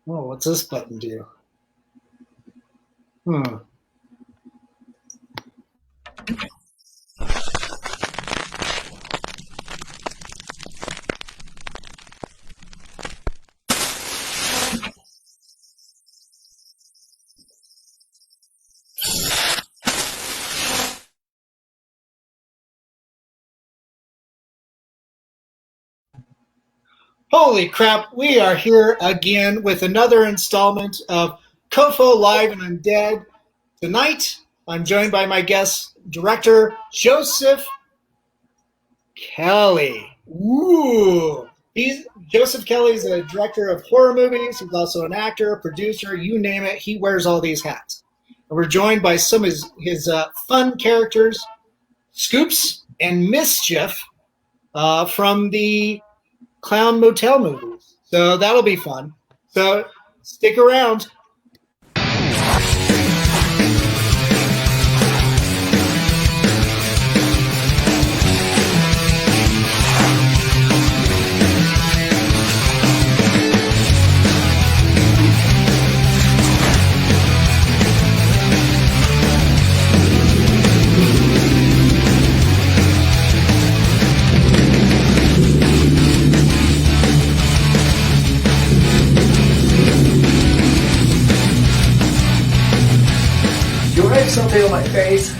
Oh, what's this button do? Hmm. Holy crap, we are here again with another installment of COFOH Live Undead. Tonight, I'm joined by my guest, director Joseph Kelly. Ooh. Joseph Kelly's a director of horror movies. He's also an actor, producer, you name it. He wears all these hats. And we're joined by some of his fun characters, Scoops and Mischief, from the Clown Motel movies. So that'll be fun. So stick around. Something on my face.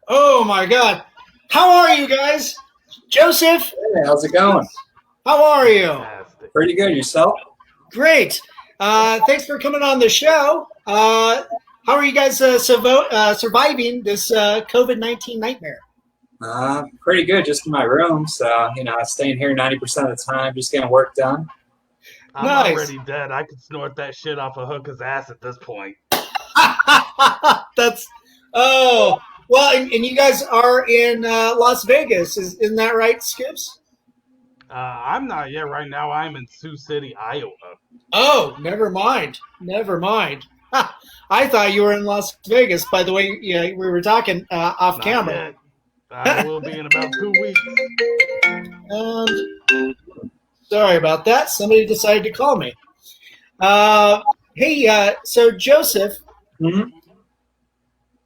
Oh my God. How are you guys? Joseph? Hey, how's it going? How are you? Pretty good. Yourself? Great. Thanks for coming on the show. How are you guys surviving this COVID-19 nightmare? Pretty good. Just in my room. So, staying here 90% of the time, just getting work done. I'm already dead. I could snort that shit off a hooker's ass at this point. Well, and you guys are in Las Vegas. Isn't that right, Skips? I'm not yet. Right now, I'm in Sioux City, Iowa. Oh, never mind. I thought you were in Las Vegas. By the way, we were talking off Not camera. yet. I will be in about 2 weeks. Sorry about that. Somebody decided to call me. Hey, so Joseph, Mm-hmm.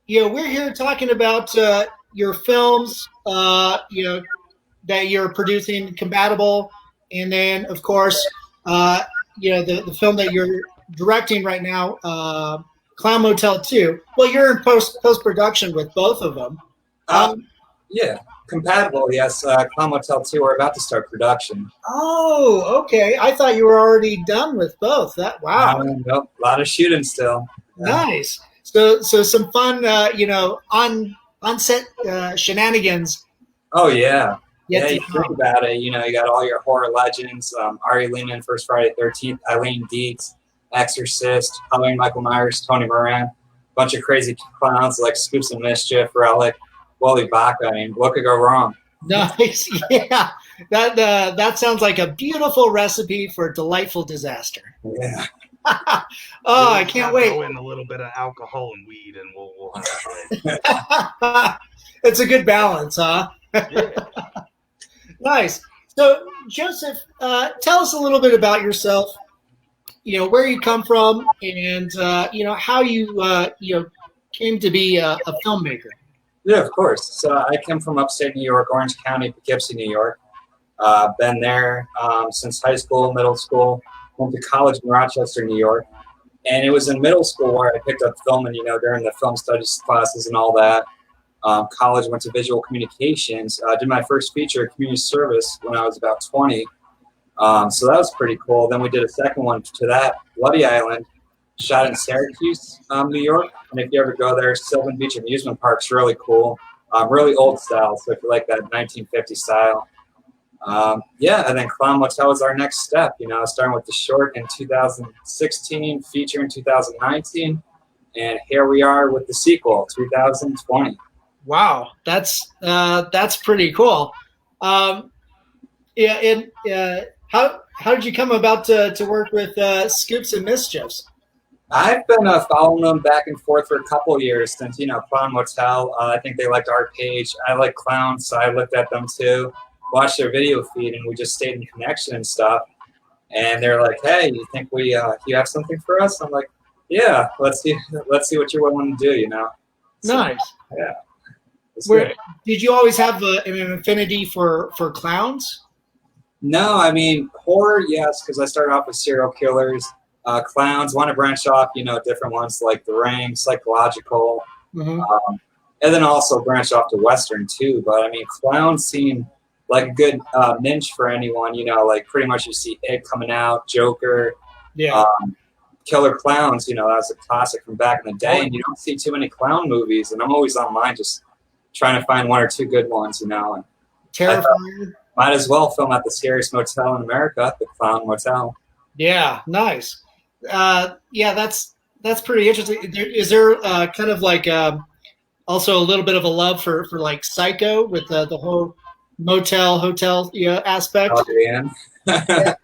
we're here talking about your films, that you're producing, Compatible, and then, of course, the film that you're directing right now, Clown Motel 2. Well, you're in post-production with both of them. Yeah, Compatible, yes. Clown Motel 2, we're about to start production. Oh, okay. I thought you were already done with both. Wow. Nope, a lot of shooting still. Nice. So some fun, on set shenanigans. Oh, yeah. Yet to You come. think about it, you got all your horror legends, Ari Lehman, First Friday the 13th, Eileen Dietz, Exorcist, Halloween Michael Myers, Tony Moran, bunch of crazy clowns like Scoops and Mischief, Relic, Wally Baca. I mean, what could go wrong? Nice. Yeah. That sounds like a beautiful recipe for delightful disaster. Yeah. I can't wait. Throw in a little bit of alcohol and weed, and we'll have it. It's a good balance, huh? Yeah. Nice. So, Joseph, tell us a little bit about yourself. Where you come from, and how you came to be a filmmaker. Yeah, of course. So I came from upstate New York, Orange County, Poughkeepsie, New York. Been there since high school, middle school. Went to college in Rochester, New York. And it was in middle school where I picked up filming, during the film studies classes and all that. College, went to visual communications. Did my first feature, community service, when I was about 20. So that was pretty cool. Then we did a second one to that, Bloody Island, shot in Syracuse, New York. And if you ever go there, Sylvan Beach Amusement Park's really cool. Really old style, so if you like that 1950 style. And then Clown Motel was our next step, starting with the short in 2016, feature in 2019, and here we are with the sequel, 2020. Wow, that's pretty cool. How did you come about to work with Scoops and Mischiefs? I've been following them back and forth for a couple of years since, Clown Motel. I think they liked our page. I like clowns, so I looked at them too, watched their video feed, and we just stayed in connection and stuff. And they're like, "Hey, you think you have something for us?" I'm like, "Yeah, let's see what you're willing to do." So, Nice. Yeah. Did you always have an affinity for clowns? No, I mean horror, yes, because I started off with serial killers. Clowns, want to branch off, different ones like The Ring, psychological, and then also branch off to Western too. But I mean, clowns seem like a good niche for anyone. Like pretty much you see It coming out, Joker, Killer Clowns. That was a classic from back in the day, and you don't see too many clown movies. And I'm always online just trying to find one or two good ones. And Terrifying. Might as well film at the scariest motel in America, the Clown Motel. Yeah, nice. That's pretty interesting. Is there kind of like also a little bit of a love for like Psycho with the whole motel hotel aspect? Oh, yeah.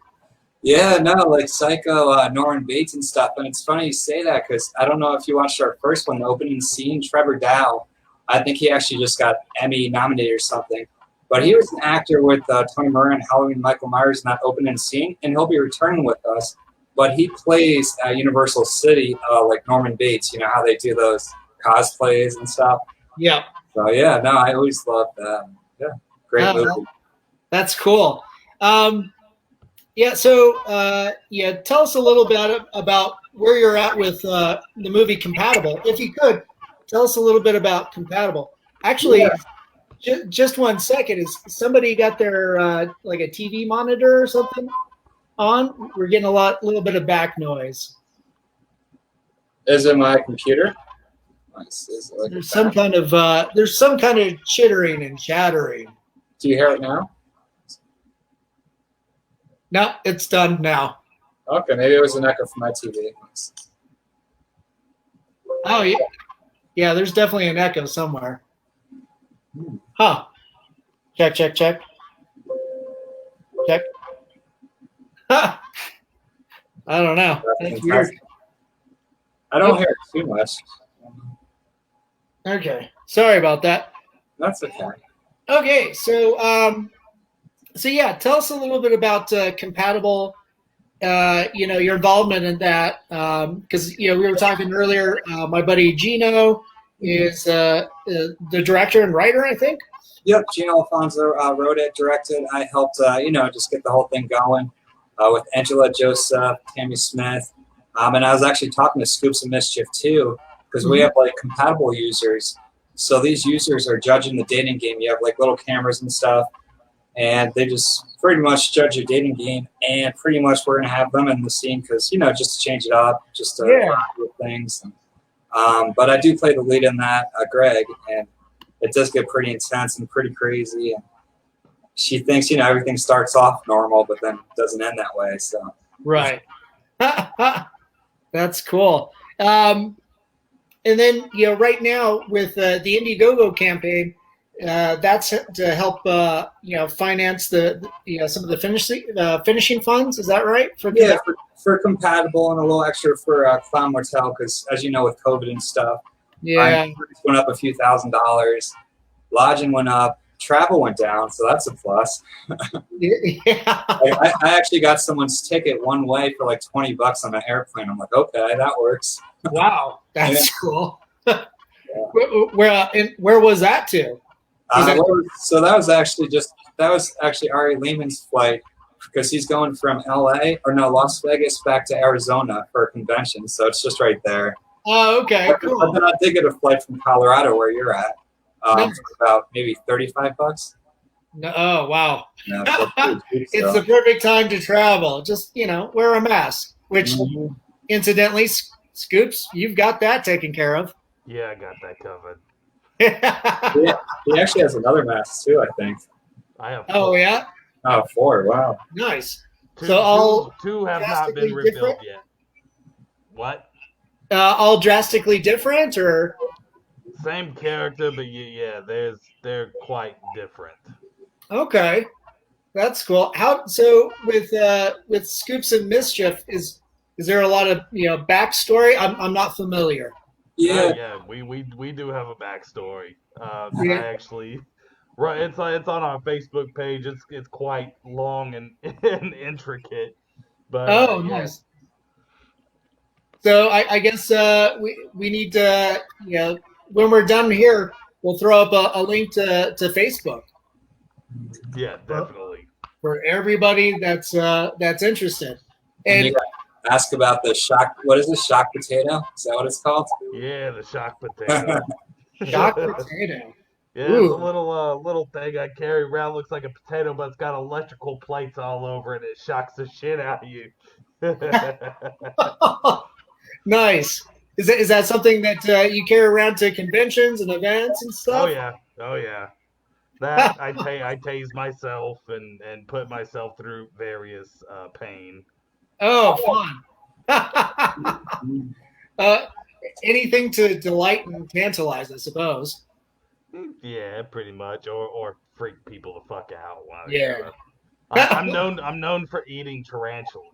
Yeah, no, like Psycho, Norman Bates and stuff. And it's funny you say that because I don't know if you watched our first one, the opening scene, Trevor Dow. I think he actually just got Emmy nominated or something. But he was an actor with Tony Moran, Halloween, Michael Myers in that opening scene, and he'll be returning with us. But he plays at Universal City, like Norman Bates. You know how they do those cosplays and stuff. Yeah. So yeah, no, I always loved that. Yeah, great movie. That's cool. So tell us a little bit about where you're at with the movie Compatible. If you could, tell us a little bit about Compatible. Actually, just 1 second. Is somebody got their like a TV monitor or something on? We're getting a little bit of back noise. Is it my computer? There's some kind of chittering and chattering. Do you hear it now? No, it's done now. Okay, maybe it was an echo from my TV. Oh yeah, yeah. There's definitely an echo somewhere. Huh? Check. Check. Ha! I don't know. That's weird. I don't hear it too much. Okay, sorry about that. That's okay. Okay, so tell us a little bit about Compatible. Your involvement in that, because we were talking earlier. My buddy Gino is the director and writer, I think. Yep, Gino Alfonso wrote it, directed. I helped, just get the whole thing going with Angela, Joseph, Tammy Smith, and I was actually talking to Scoops of Mischief too, because we have like compatible users. So these users are judging the dating game. You have like little cameras and stuff, and they just pretty much judge your dating game. And pretty much we're gonna have them in the scene because just to change it up, just to do things. But I do play the lead in that, Greg, and it does get pretty intense and pretty crazy. And she thinks everything starts off normal, but then doesn't end that way. So right, that's cool. And then right now with the Indiegogo campaign, that's to help finance the some of the finishing funds. Is that right? For Compatible and a little extra for Clown Motel, because as you know, with COVID and stuff, went up a few $1,000s. Lodging went up. Travel went down, so that's a plus. I actually got someone's ticket one way for like $20 on an airplane. I'm like, okay, that works. Wow, that's cool. Where was that to? So that was actually Ari Lehman's flight, because he's going from Las Vegas back to Arizona for a convention. So it's just right there. Oh, okay, cool. But then I did get a flight from Colorado, where you're at, for about maybe $35. No, oh, wow. Yeah, it's the perfect time to travel. Just, wear a mask, which incidentally, Scoops, you've got that taken care of. Yeah, I got that covered. He actually has another mask too, I think. I have 4. Oh, yeah? Oh, 4, wow. Nice. Two have not been rebuilt yet. What? All drastically different, or? Same character, but they're quite different. Okay, that's cool. So with Scoops and Mischief, is Is there a lot of backstory? I'm not familiar. Yeah. We do have a backstory. Yeah. I actually, right? It's on our Facebook page. It's quite long and, and intricate. But Oh, nice. So I guess we need to when we're done here, we'll throw up a link to Facebook. Yeah, definitely. For everybody that's interested. And you ask about the shock. What is this, shock potato? Is that what it's called? Yeah, the shock potato. Shock potato. Yeah, it's a little thing I carry around. Looks like a potato, but it's got electrical plates all over it. It shocks the shit out of you. Nice. Is that something that you carry around to conventions and events and stuff? Oh yeah. That I tase myself and put myself through various pain. Oh, fun. Anything to delight and tantalize, I suppose. Yeah, pretty much, or freak people the fuck out. Yeah. I'm known for eating tarantulas.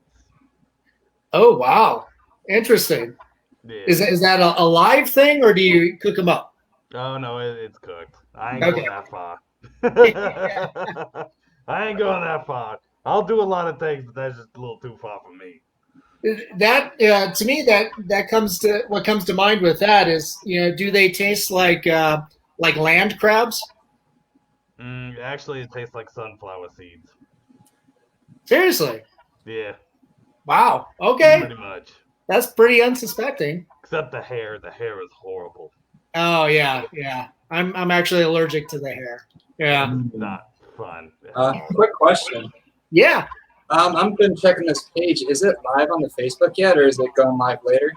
Oh wow, interesting. Yeah. Is that a live thing, or do you cook them up? Oh no, it's cooked. I ain't going that far. I ain't going that far. I'll do a lot of things, but that's just a little too far for me. That to me, that comes to what comes to mind with that is, do they taste like land crabs? Actually, it tastes like sunflower seeds. Seriously? Yeah. Wow. Okay. Pretty much. That's pretty unsuspecting. Except the hair. The hair is horrible. Oh yeah. I'm actually allergic to the hair. Yeah. Not fun. Quick question. Yeah. I've been checking this page. Is it live on the Facebook yet, or is it going live later?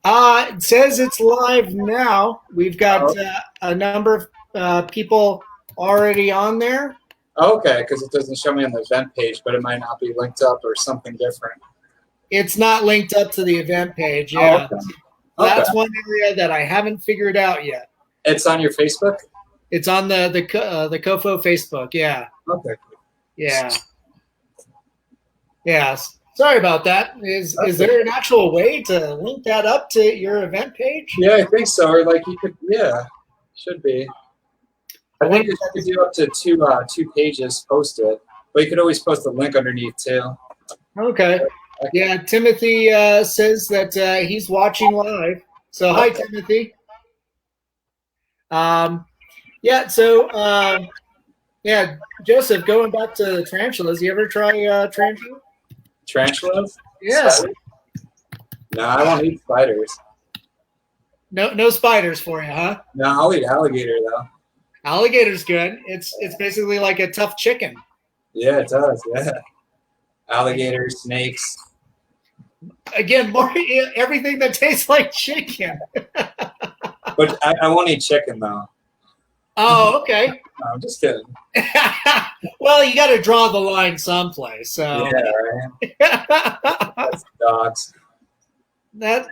It says it's live now. We've got a number of people already on there. Okay, because it doesn't show me on the event page, but it might not be linked up or something different. It's not linked up to the event page. Yeah. Okay. That's one area that I haven't figured out yet. It's on your Facebook? It's on the COFOH Facebook. Yeah. Okay. Yeah. Yeah. Sorry about that. Is there an actual way to link that up to your event page? Yeah, I think so. Or like you could, should be. I think you could do up to two pages posted, but you could always post a link underneath too. Okay. Yeah, Timothy says that he's watching live. So hi, Timothy. Joseph, going back to tarantulas, you ever try tarantula? Tarantulas? Yeah. Spiders? No, I won't eat spiders. No spiders for you, huh? No, I'll eat alligator though. Alligator's good. It's basically like a tough chicken. Yeah, it does. Yeah. Alligator, snakes. Again, more everything that tastes like chicken. But I won't eat chicken though. Oh, okay. No, I'm just kidding. Well, you got to draw the line someplace. So. Yeah, right. That's dogs. Good.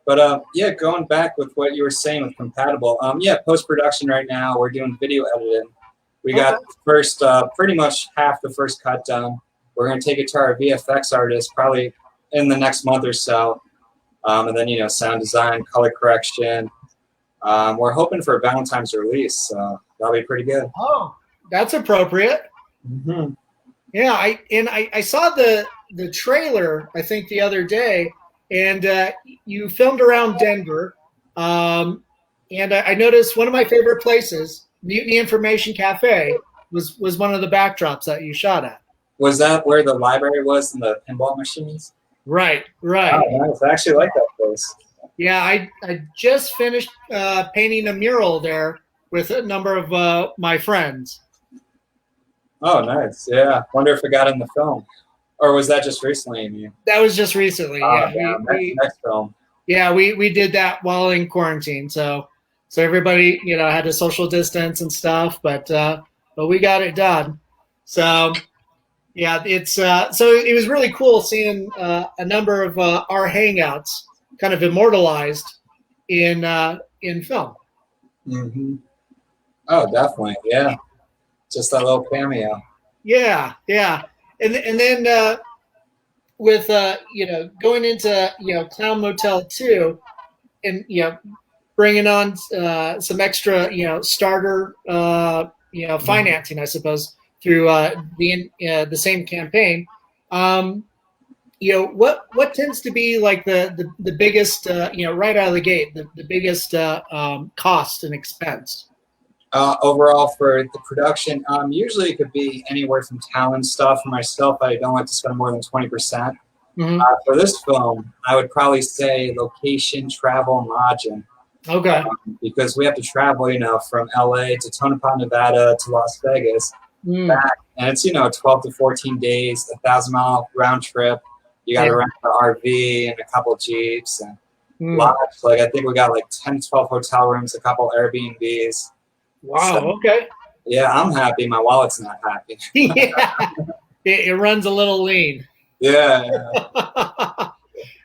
But going back with what you were saying with compatible. Post production right now. We're doing video editing. We got first pretty much half the first cut done. We're gonna take it to our VFX artist probably in the next month or so, and then sound design, color correction. We're hoping for a Valentine's release, so that'll be pretty good. Oh, that's appropriate. Mm-hmm. Yeah, I saw the trailer I think the other day, and you filmed around Denver, and I noticed one of my favorite places, Mutiny Information Cafe, was one of the backdrops that you shot at. Was that where the library was and the pinball machines? Right. Oh, nice. I actually like that place. Yeah, I just finished painting a mural there with a number of my friends. Oh, nice. Yeah. Wonder if it got in the film. Or was that just recently? That was just recently. Next film. Yeah, we did that while in quarantine. So everybody, had to social distance and stuff, but we got it done. So yeah, it's so it was really cool seeing a number of our hangouts kind of immortalized in film. Mm-hmm. Oh, definitely. Yeah. Just that little cameo. Yeah. And then with going into Clown Motel 2 and bringing on some extra starter financing, I suppose, through the same campaign. What tends to be like the biggest right out of the gate, the biggest cost and expense? Overall for the production, usually it could be anywhere from talent stuff. For myself, I don't like to spend more than 20%. Mm-hmm. For this film, I would probably say location, travel, and lodging. Okay. Because we have to travel, from LA to Tonopah, Nevada to Las Vegas back. And it's, 12 to 14 days, 1,000-mile round trip. You got to rent the RV and a couple Jeeps and lodge. Like, I think we got like 10, 12 hotel rooms, a couple Airbnbs. Wow. So, okay. Yeah, I'm happy. My wallet's not happy. Yeah. It runs a little lean. Yeah.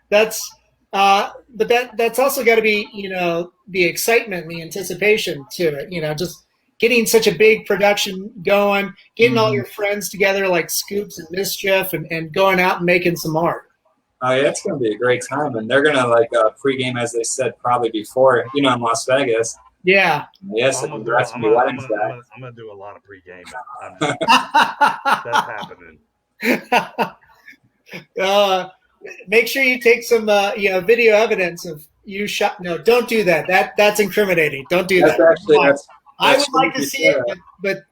That's that's also got to be the excitement and the anticipation to it. Just getting such a big production going, getting all your friends together like Scoops and Mischief, and going out and making some art. Oh yeah, it's gonna be a great time, and they're gonna pregame, as they said, probably before in Las Vegas. Yeah. Yes, I'm gonna do a lot of pregame. That's happening. Make sure you take some video evidence of you shot. No, don't do that. That's incriminating. Don't do that. I would like to see it, but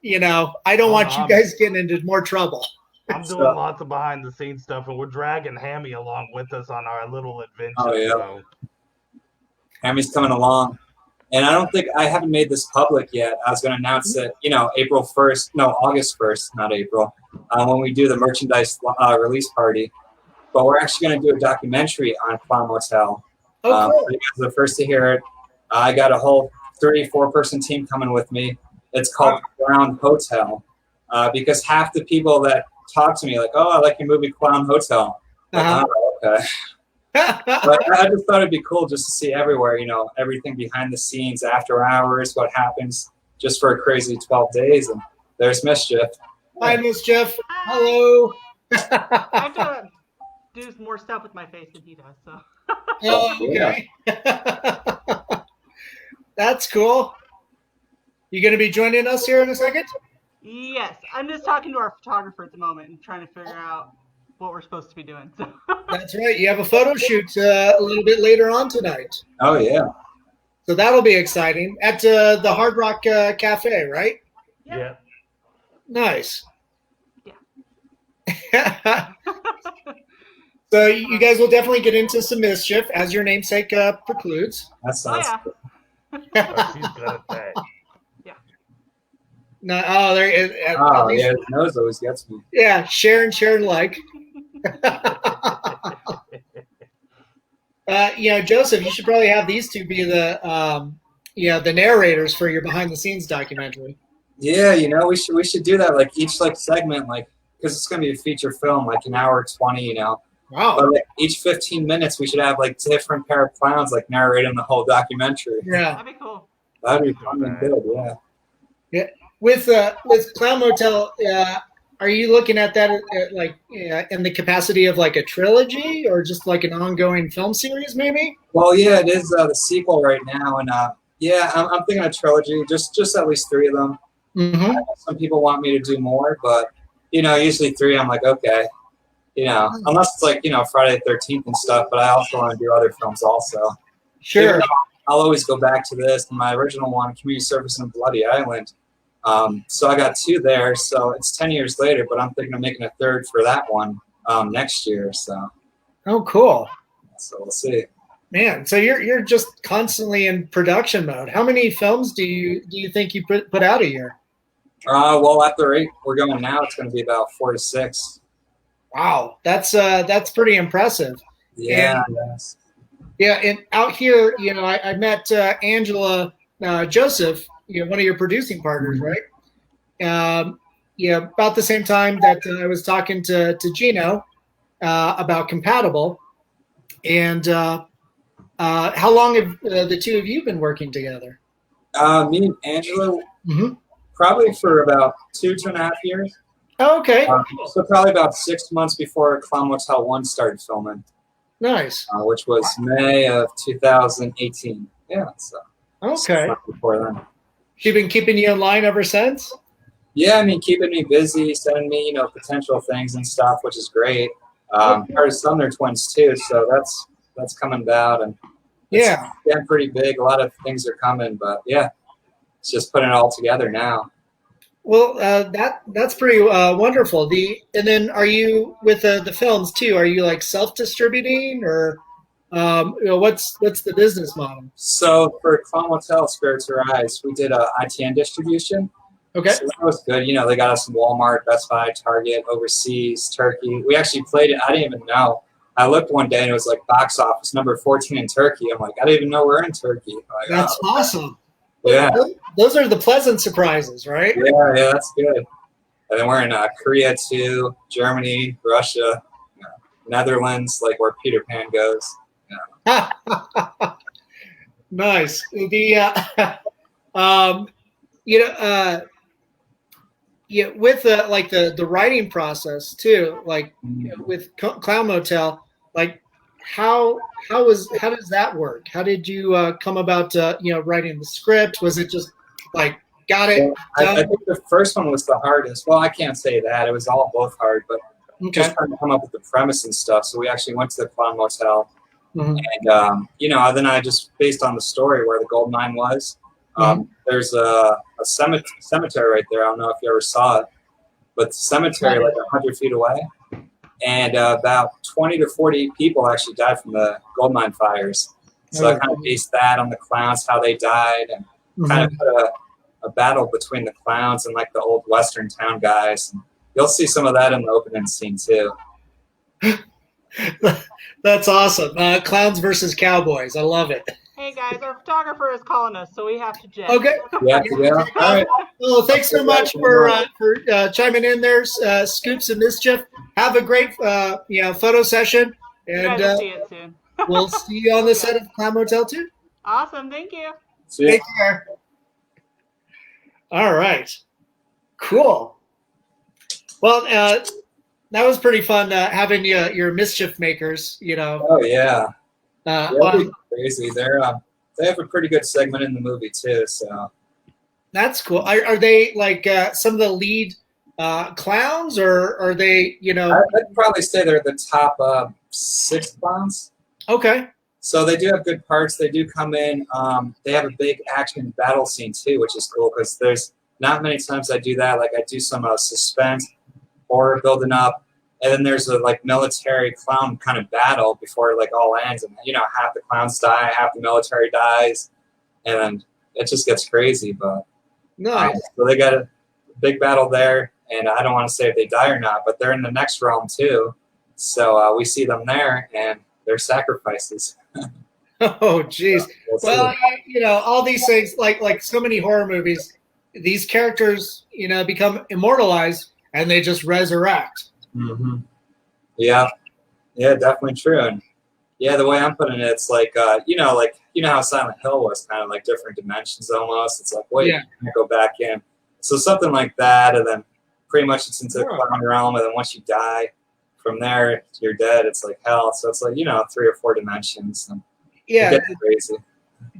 I don't want you guys getting into more trouble. I'm doing lots of behind the scenes stuff, and we're dragging Hammy along with us on our little adventure. Oh yeah. Hammy's coming along. And I haven't made this public yet. I was going to announce it, August 1st, not April, when we do the merchandise release party. But we're actually going to do a documentary on Clown Motel. Oh, cool. You guys are the first to hear it. I got a whole 34-person team coming with me. It's called Clown Hotel because half the people that talk to me like, oh, I like your movie Clown Hotel. Uh-huh. Okay. But I just thought it'd be cool just to see everywhere, everything behind the scenes, after hours, what happens just for a crazy 12 days. And there's Mischief. Hi, Mischief. Hello. I have to do more stuff with my face than he does, so. Oh, okay. That's cool. You going to be joining us here in a second? Yes. I'm just talking to our photographer at the moment and trying to figure out what we're supposed to be doing. So. That's right. You have a photo shoot a little bit later on tonight. Oh, yeah. So that'll be exciting. At the Hard Rock Cafe, right? Yeah. Nice. Yeah. So you guys will definitely get into some mischief, as your namesake precludes. That sounds good. She's good at that. Yeah. No, there is. Oh, yeah, his nose always gets me. Yeah, Sharon like. Joseph, you should probably have these two be the narrators for your behind the scenes documentary. Yeah, we should do that. Like each segment, because it's gonna be a feature film, like an hour 20. Wow. But each 15 minutes, we should have different pair of clowns narrating the whole documentary. Yeah, that'd be cool. That'd be fun and good. Yeah. Yeah. With Clown Motel, are you looking at that in the capacity of a trilogy or just an ongoing film series, maybe? Well, yeah, it is the sequel right now, and I'm thinking a trilogy, just at least 3 of them. Mm-hmm. Some people want me to do more, but usually 3. I'm like, okay, unless it's Friday the 13th and stuff. But I also want to do other films also. Sure. I'll always go back to this. My original one, Community Service in Bloody Island. So I got 2 there. So it's 10 years later, but I'm thinking of making a 3rd for that one next year. So. Oh, cool. So we'll see. Man, so you're just constantly in production mode. How many films do you think you put out a year? Well, at the rate we're going now, it's going to be about 4 to 6. Wow, that's pretty impressive. Yeah. Yeah, and out here, I met Angela Joseph, one of your producing partners, right? About the same time that I was talking to Gino about Compatible. And how long have the two of you been working together? Me and Angela, probably for about 2.5 years. Oh, okay. So probably about 6 months before Clown Motel 1 started filming, Nice. which was May of 2018. Yeah, so 6 Okay. months before then. She been keeping you in line ever since? Yeah, I mean, keeping me busy, sending me, potential things and stuff, which is great. Her son, they're twins too, so that's coming about, and it's getting pretty big. A lot of things are coming, but yeah, it's just putting it all together now. Well, that's pretty wonderful. And then are you with the films too? Are you like self-distributing, or what's the business model? So for Clown Motel, Spirits Her Eyes, we did a ITN distribution. Okay. So that was good. They got us in Walmart, Best Buy, Target, overseas, Turkey. We actually played it. I didn't even know. I looked one day and it was like box office number 14 in Turkey. I'm like, I didn't even know we're in Turkey. Like, that's awesome. Yeah. Those are the pleasant surprises, right? Yeah, that's good. And then we're in Korea too, Germany, Russia, Netherlands, like where Peter Pan goes. Yeah. Nice. With like the writing process too, like with Clown Motel, like how does that work? How did you come about writing the script? Was it just like got it done? I think the first one was the hardest. Well, I can't say that. It was all both hard, but just trying to come up with the premise and stuff. So we actually went to the Clown Motel, and then I just based on the story where the gold mine was. There's a cemetery right there. I don't know if you ever saw it, but the cemetery like 100 feet away, and about 20 to 40 people actually died from the gold mine fires. So I kind of based that on the clowns, how they died, and kind of put a battle between the clowns and like the old Western town guys. And you'll see some of that in the opening scene too. That's awesome. Clowns versus cowboys. I love it. Hey guys, our photographer is calling us, so we have to jet. Okay. Yeah. All right. Well, thanks so much for chiming in there, Scoops and Mischief. Have a great photo session, and You guys will see it soon. we'll see you on the set of Clown Motel 2. Awesome, thank you. See ya. Take care. All right. Cool. Well, that was pretty fun having your mischief makers. Oh yeah. On, Crazy. They have a pretty good segment in the movie too. So that's cool. Are they like some of the lead clowns, or are they? I'd probably say they're the top 6 clowns. Okay. So they do have good parts. They do come in. They have a big action battle scene too, which is cool because there's not many times I do that. Like I do some suspense, horror building up, and then there's a like military clown kind of battle before it like all ends, and half the clowns die, half the military dies, and then it just gets crazy. But nice. So they got a big battle there, and I don't want to say if they die or not, but they're in the next realm too. So we see them there, and they're sacrifices. Oh, geez. Well, all these things, like so many horror movies, these characters, become immortalized and they just resurrect. Mm-hmm. Yeah, definitely true. And yeah, the way I'm putting it, it's like, how Silent Hill was kind of like different dimensions almost. It's like, wait, you go back in. So something like that, and then pretty much it's into the clown realm, and then once you die, from there you're dead. It's like hell. So it's like 3 or 4 dimensions. And yeah, it gets crazy.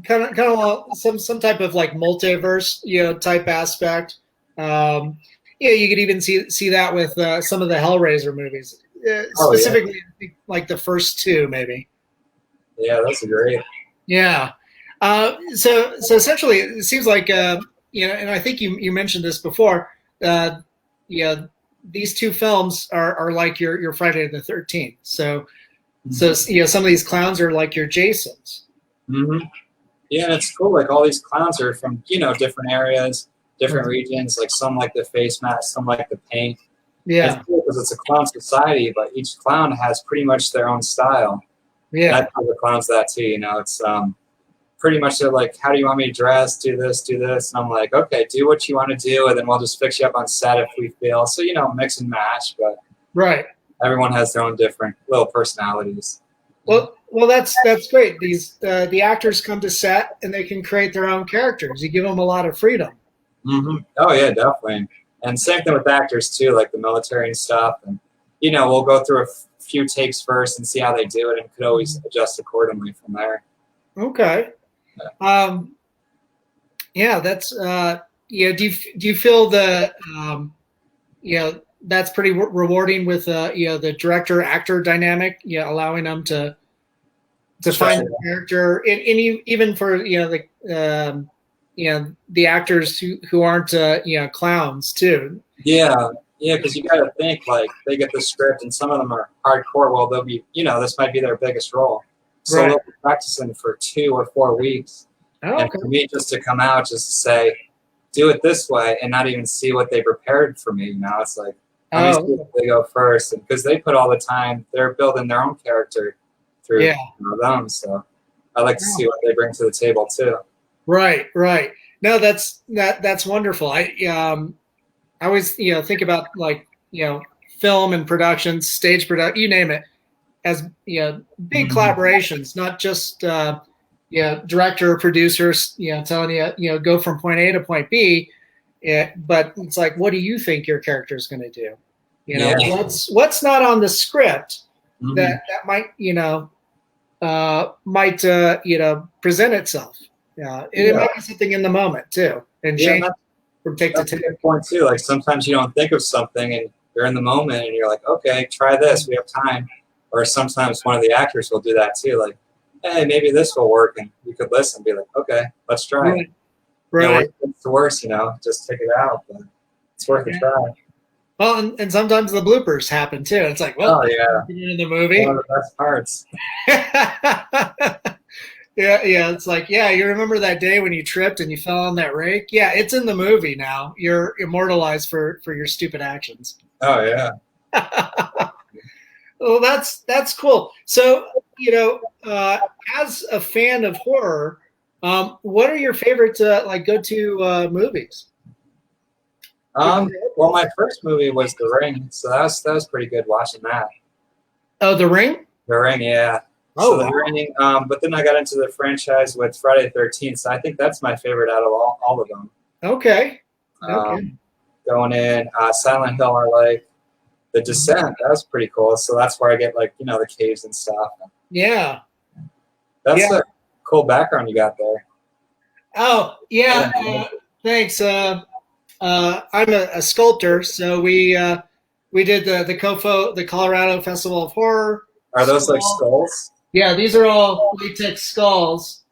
Kind of some type of like multiverse, type aspect. You could even see that with some of the Hellraiser movies, specifically like the first 2, maybe. Yeah, that's great. Yeah. So essentially, it seems like and I think you mentioned this before. These 2 films are like your Friday the 13th. So some of these clowns are like your Jasons. Mm-hmm. Yeah, and it's cool. Like all these clowns are from different areas, different regions. Like some like the face mask, some like the paint. Yeah, it's cool because it's a clown society, but each clown has pretty much their own style. Yeah, and I tell the clowns that too. It's pretty much they're like, how do you want me to dress? Do this, and I'm like, okay, do what you want to do, and then we'll just fix you up on set if we feel. So mix and match, but everyone has their own different little personalities. Well, that's great. These the actors come to set and they can create their own characters. You give them a lot of freedom. Mm-hmm. Oh yeah, definitely. And same thing with actors too, like the military and stuff. And we'll go through a few takes first and see how they do it, and could always adjust accordingly from there. Okay. Yeah, that's do you feel the that's pretty rewarding with the director actor dynamic, allowing them to find the character, and even for the actors who aren't clowns too. Yeah, because you got to think, like, they get the script and some of them are hardcore. Well, they'll be this might be their biggest role, so they'll be practicing for 2 or 4 weeks. Oh, and for me, just to come out, just to say, do it this way, and not even see what they prepared for me. It's like, let me see if they go first, and because they put all the time, they're building their own character through them. So I like to see what they bring to the table too. Right. No, that's wonderful. I always think about, like, film and productions, stage production, you name it, as big collaborations, not just director, producers, telling you, go from point A to point B. But it's like, what do you think your character is going to do? What's not on the script that might present itself. It might be something in the moment too, and change from take to take. That's a good point too. Like, sometimes you don't think of something and you're in the moment and you're like, okay, try this. We have time. Or sometimes one of the actors will do that too. Like, hey, maybe this will work, and you could listen and be like, okay, let's try it. Right. It's the worst, just take it out. But it's worth a try. Well, and sometimes the bloopers happen too. It's like, well, in the movie, one of the best parts. It's like, you remember that day when you tripped and you fell on that rake? Yeah, it's in the movie now. You're immortalized for your stupid actions. Oh yeah. Well, that's cool. So, as a fan of horror, what are your favorite go-to movies? Well, my first movie was The Ring, so that was pretty good watching that. Oh, The Ring? The Ring, yeah. Oh, so The Ring. But then I got into the franchise with Friday the 13th, so I think that's my favorite out of all of them. Okay. Going in, Silent Hill, I like. The Descent, that was pretty cool. So that's where I get, like, the caves and stuff. Yeah. That's a cool background you got there. Oh, yeah. Thanks. I'm a sculptor, so we did the COFOH, the Colorado Festival of Horror. Are those like skulls? Yeah, these are all latex skulls,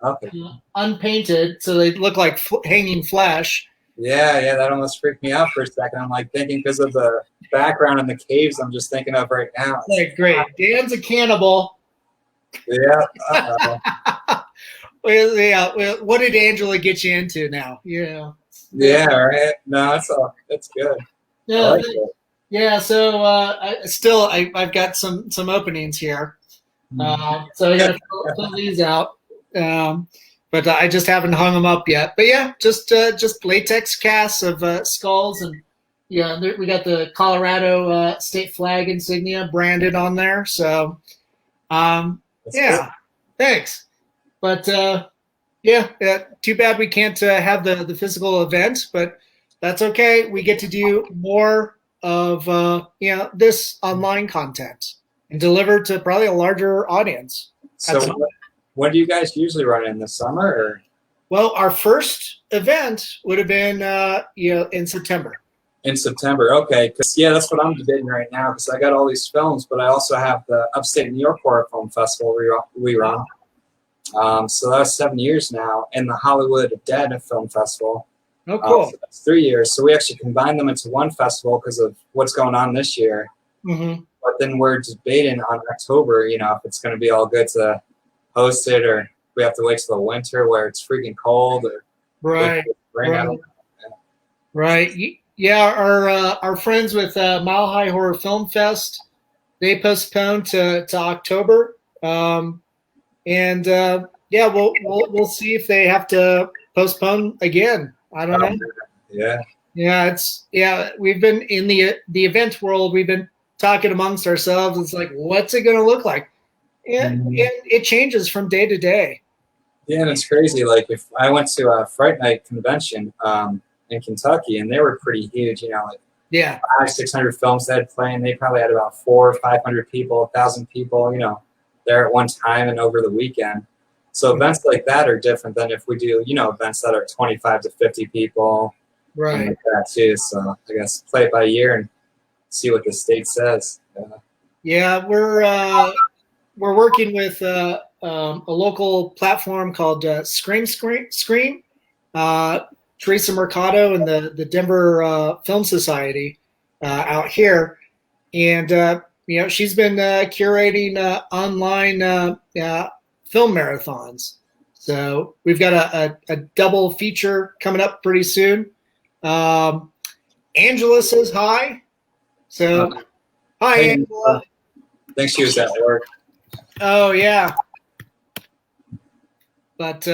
unpainted, so they look like hanging flesh. Yeah, that almost freaked me out for a second. I'm like thinking, because of the background in the caves I'm just thinking of right now. Like, great. Dan's a cannibal. Yeah. What did Angela get you into now? Yeah, right. No, it's good. Yeah, like it. Yeah. So I've got some openings here. So I got to fill these out. But I just haven't hung them up yet. But yeah, just latex casts of skulls, and we got the Colorado state flag insignia branded on there. So good. Thanks. But too bad we can't have the physical event, but that's okay. We get to do more of this online content and deliver to probably a larger audience. So when do you guys usually run in the summer? Or? Well, our first event would have been in September. In September, okay. Because that's what I'm debating right now. Because I got all these films, but I also have the Upstate New York Horror Film Festival we run. So that's 7 years now, and the Hollywood Dead Film Festival. Oh, cool. So that's 3 years. So we actually combined them into one festival because of what's going on this year. Mm-hmm. But then we're debating on October, if it's going to be all good to host it, or we have to wait till the winter where it's freaking cold. Or right. Yeah, our friends with Mile High Horror Film Fest, they postponed to October. We'll see if they have to postpone again. I don't know. We've been in the event world. We've been talking amongst ourselves. It's like, what's it going to look like? And it changes from day to day. Yeah, and it's crazy. Like, if I went to a Fright Night convention, and in Kentucky, and they were pretty huge. You know, like Yeah. 500-600 films they'd play, and they probably had about 400 or 500 people, 1,000 people, you know, there at one time and over the weekend. So events like that are different than if we do, you know, events that are 25 to 50 people, and Right. like that too. So I guess play it by ear and see what the state says. Yeah, we're working with a local platform called Scream. Teresa Mercado and the Denver Film Society out here, and you know, she's been curating online film marathons. So we've got a double feature coming up pretty soon. Angela says hi. So hi, Hey, Angela. I think she was at work. Oh yeah, but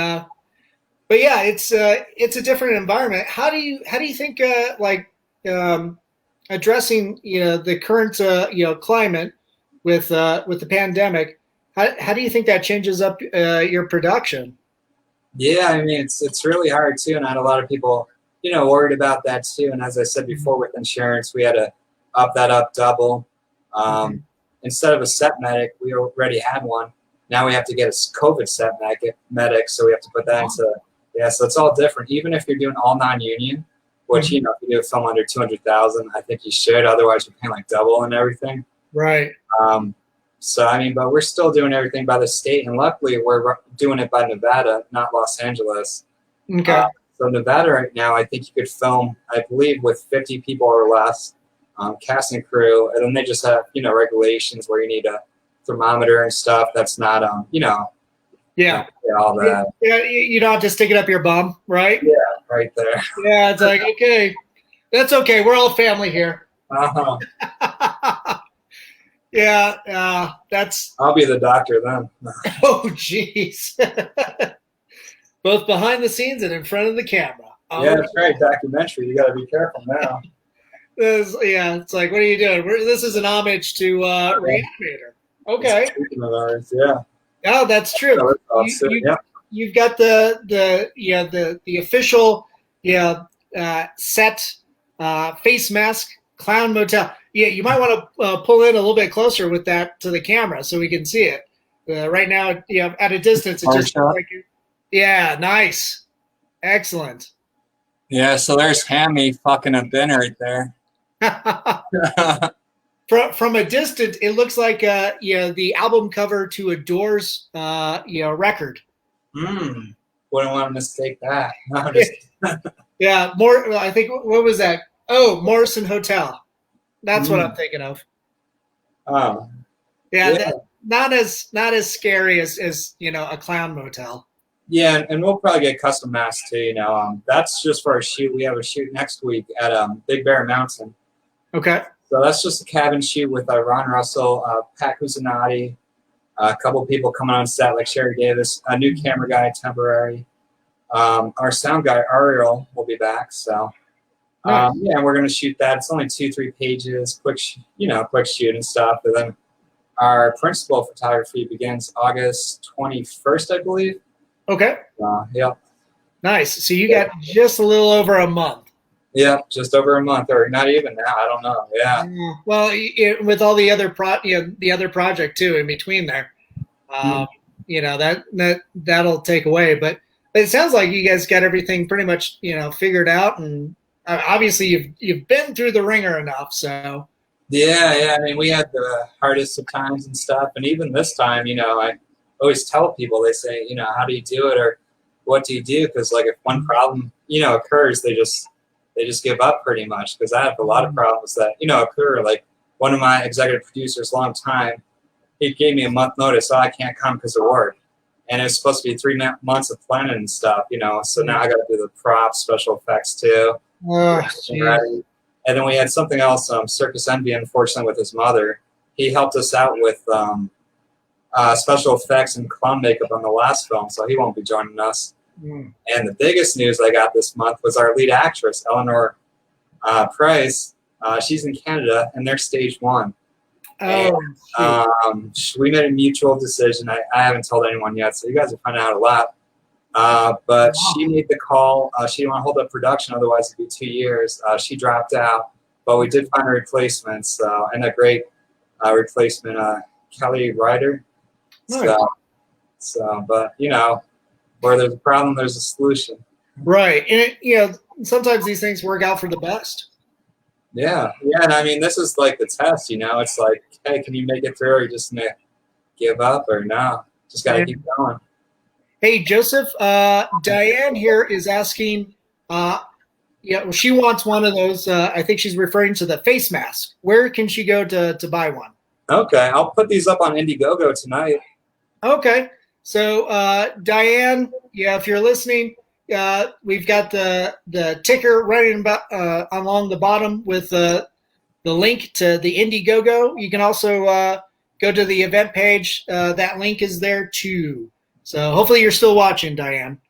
yeah, it's a different environment. How do you think addressing, you know, the current you know, climate with the pandemic? How do you think that changes up your production? Yeah, I mean, it's really hard too, and I had a lot of people, you know, worried about that too. And as I said before, with insurance, we had to up that up double. Instead of a set medic, we already had one. Now we have to get a COVID set medic, so we have to put that into, yeah. So it's all different. Even if you're doing all non-union, which, you know, if you do a film under 200,000, I think you should. Otherwise, you're paying like double and everything. Right. So I mean, but we're still doing everything by the state, and luckily we're doing it by Nevada, not Los Angeles. Okay. So Nevada right now, I think you could film, I believe, with 50 people or less, cast and crew, and then they just have, you know, regulations where you need a thermometer and stuff. That's not, you know, Yeah. all that. Yeah. You don't have to stick it up your bum, right? Yeah, right there. Yeah. It's like, okay, that's okay. We're all family here. Yeah. That's. I'll be the doctor then. Oh, jeez. Both behind the scenes and in front of the camera. Oh, Yeah, that's right. Documentary. You got to be careful now. Yeah, it's like, what are you doing? This is an homage to Reanimator. Okay. It's a treatment of ours, yeah. Oh, that's true. So it's awesome, yeah. You've got the official set face mask, Clown Motel. Yeah, you might want to pull in a little bit closer with that to the camera so we can see it. Right now, you know, at a distance, it just looks like, yeah, nice, excellent. Yeah, so there's Hammy fucking a bin right there. From a distance, it looks like the album cover to a Doors record. Wouldn't want to mistake that. Yeah, more. I think, what was that? Oh, Morrison Hotel. That's what I'm thinking of. Oh, yeah. Not as scary as you know, a Clown Motel. Yeah, and we'll probably get custom masks too. You know, that's just for our shoot. We have a shoot next week at Big Bear Mountain. Okay. So that's just a cabin shoot with Ron Russell, Pat Cusinati, a couple people coming on set like Sherry Davis, a new camera guy, temporary. Our sound guy Ariel will be back. So nice. yeah, we're gonna shoot that. It's only 2-3 pages, quick shoot and stuff. And then our principal photography begins August 21st, I believe. Okay. Yep. Nice. So you got just a little over a month. Yep, just over a month, or not even now. I don't know. Yeah. Well, with all the other the other project too in between there, you know, that'll take away. But it sounds like you guys got everything pretty much, you know, figured out, and obviously you've been through the ringer enough. So. Yeah. I mean, we had the hardest of times and stuff, and even this time, you know, I always tell people, they say, you know, how do you do it, or what do you do? Because like if one problem, you know, occurs, they just give up pretty much. Because I have a lot of problems that, you know, occur. Like one of my executive producers, long time, he gave me a month notice. Oh, I can't come because of work, and it was supposed to be 3 months of planning and stuff, you know. So now I got to do the props, special effects too. And then we had something else, Circus Envy, unfortunately, with his mother. He helped us out with special effects and clown makeup on the last film, so he won't be joining us. And the biggest news I got this month was our lead actress, Eleanor Price. She's in Canada, and they're stage 1. And, we made a mutual decision. I haven't told anyone yet, so you guys will find out a lot. But she made the call. She didn't want to hold up production, otherwise it'd be 2 years. She dropped out, but we did find a replacement, and a great replacement, Kelly Ryder. Nice. But where there's a problem, there's a solution. Right, and sometimes these things work out for the best. Yeah, and I mean, this is like the test. It's like, hey, can you make it through, or you just gonna give up, or no? Just gotta keep going. Hey, Joseph, Diane here is asking, she wants one of those. I think she's referring to the face mask. Where can she go to buy one? Okay, I'll put these up on Indiegogo tonight. Okay, so Diane, if you're listening, we've got the ticker running along the bottom with the link to the Indiegogo. You can also go to the event page. That link is there too. So hopefully you're still watching, Diane.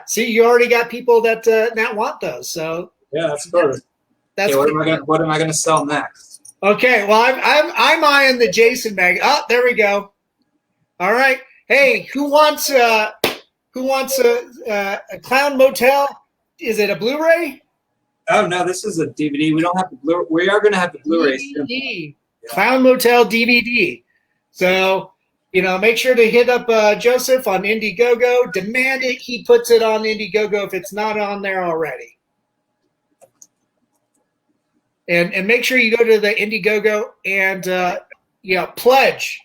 See, you already got people that want those. So yeah, that's good. That's what am I gonna sell next? Okay, well I'm eyeing the Jason bag. Oh, there we go. All right. Hey, who wants a Clown Motel? Is it a Blu-ray? Oh no, this is a DVD. We don't have the Blu. We are gonna have the Blu-ray soon. DVD. Yeah. Clown Motel DVD. So. Make sure to hit up Joseph on Indiegogo. Demand it. He puts it on Indiegogo if it's not on there already. And make sure you go to the Indiegogo and pledge,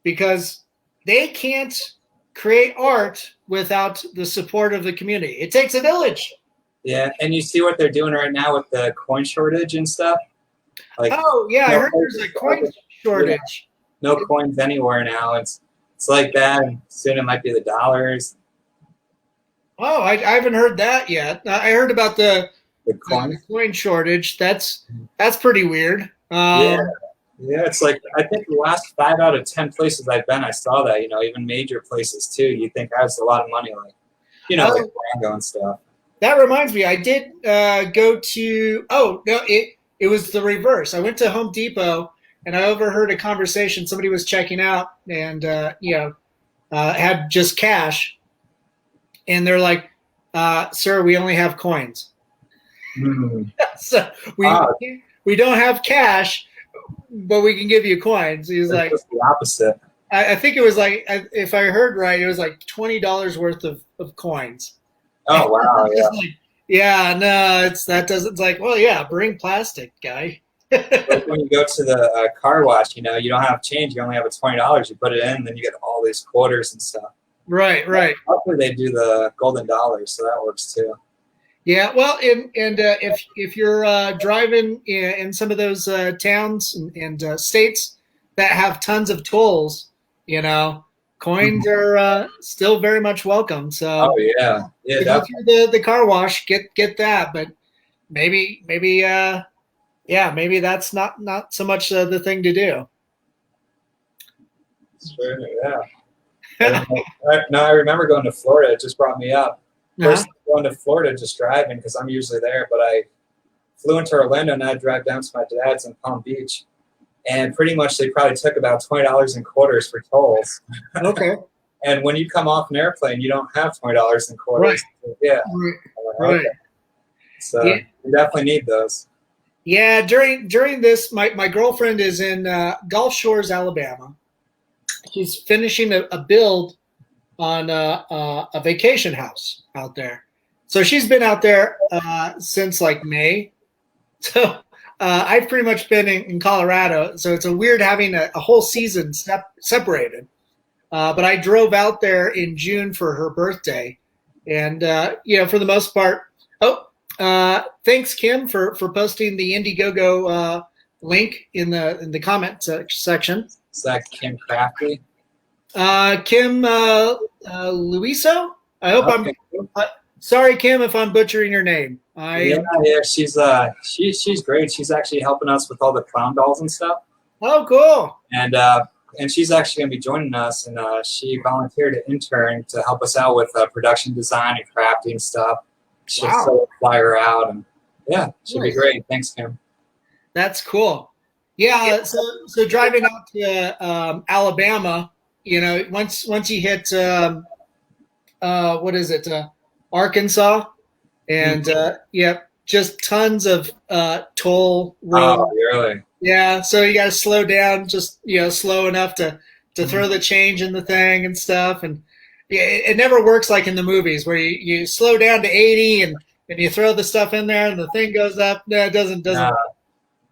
because they can't create art without the support of the community. It takes a village. Yeah, and you see what they're doing right now with the coin shortage and stuff. I heard there's a coin shortage. Yeah. No coins anywhere now. It's like that, and soon it might be the dollars. Oh, I haven't heard that yet. I heard about the coin shortage. That's pretty weird. Yeah, it's like, I think the last 5 out of 10 places I've been, I saw that. Even major places too. You think that's a lot of money, like like Rango and stuff. That reminds me, I did go to. Oh no, it was the reverse. I went to Home Depot. And I overheard a conversation. Somebody was checking out and, had just cash. And they're like, sir, we only have coins. So we don't have cash, but we can give you coins. He's like, just the opposite. I think it was like, if I heard right, it was like $20 worth of coins. Oh, wow. Yeah. Yeah, no, it's like, well, yeah, bring plastic, guy. Like when you go to the car wash, you don't have change. You only have $20. You put it in, and then you get all these quarters and stuff. Right. Hopefully they do the golden dollars, so that works too. Yeah, well, and if you're driving in some of those towns and states that have tons of tolls, coins are still very much welcome. So go through the car wash, get that, but maybe that's not so much the thing to do. Sure, yeah. I remember going to Florida. It just brought me up. First, going to Florida, just driving, because I'm usually there. But I flew into Orlando, and I drive down to my dad's in Palm Beach. And pretty much they probably took about $20 in quarters for tolls. Okay. And when you come off an airplane, you don't have $20 in quarters. Right. Yeah. Right. Okay. So you definitely need those. Yeah, during this, my girlfriend is in Gulf Shores, Alabama. She's finishing a build on a vacation house out there. So she's been out there since like May. So I've pretty much been in Colorado. So it's a weird having a whole season separated. But I drove out there in June for her birthday. And, for the most part, thanks, Kim, for posting the Indiegogo link in the comment section. Is that Kim Crafty? Kim Luiso? I hope I'm sorry, Kim, if I'm butchering your name. She's great. She's actually helping us with all the clown dolls and stuff. Oh, cool. And she's actually going to be joining us, and she volunteered to intern to help us out with production design and crafting stuff. She'll sell a flyer out, and she'll be great. Thanks, Kim. That's cool. Yeah, so driving out to Alabama, once you hit what is it, Arkansas, and just tons of toll road. Oh, really? Yeah, so you got to slow down, just slow enough to throw the change in the thing and stuff, and it never works like in the movies where you slow down to 80 and you throw the stuff in there and the thing goes up. No, it doesn't.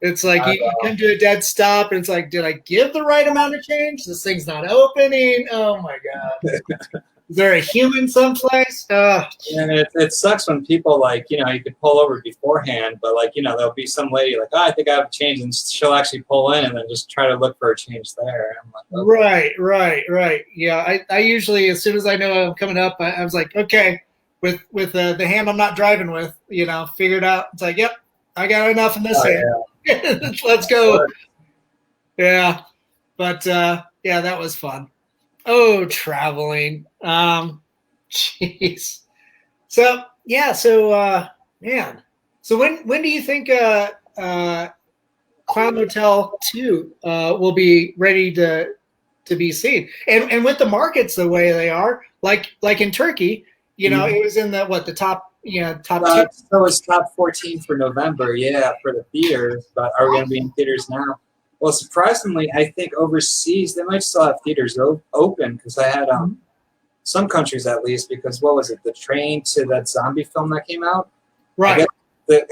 It's like you come to a dead stop and it's like, did I give the right amount of change? This thing's not opening. Oh my god. Is there a human someplace? And it sucks when people you could pull over beforehand, but there'll be some lady like, oh, I think I have a change, and she'll actually pull in and then just try to look for a change there. I'm like, okay. Right. Yeah, I usually, as soon as I know I'm coming up, I was like, okay, with the hand I'm not driving with, figured out. It's like, yep, I got enough in this hand. Yeah. Let's go. Sure. Yeah, but that was fun. Oh, traveling. Jeez. So man. So when do you think Clown Motel 2 will be ready to be seen? And with the markets the way they are, like in Turkey, it was in the top 2. So it's top 14 for November, for the theaters. But are we going to be in theaters now? Well, surprisingly, I think overseas they might still have theaters open, because I had some countries at least, because what was it, the train to that zombie film that came out? Right.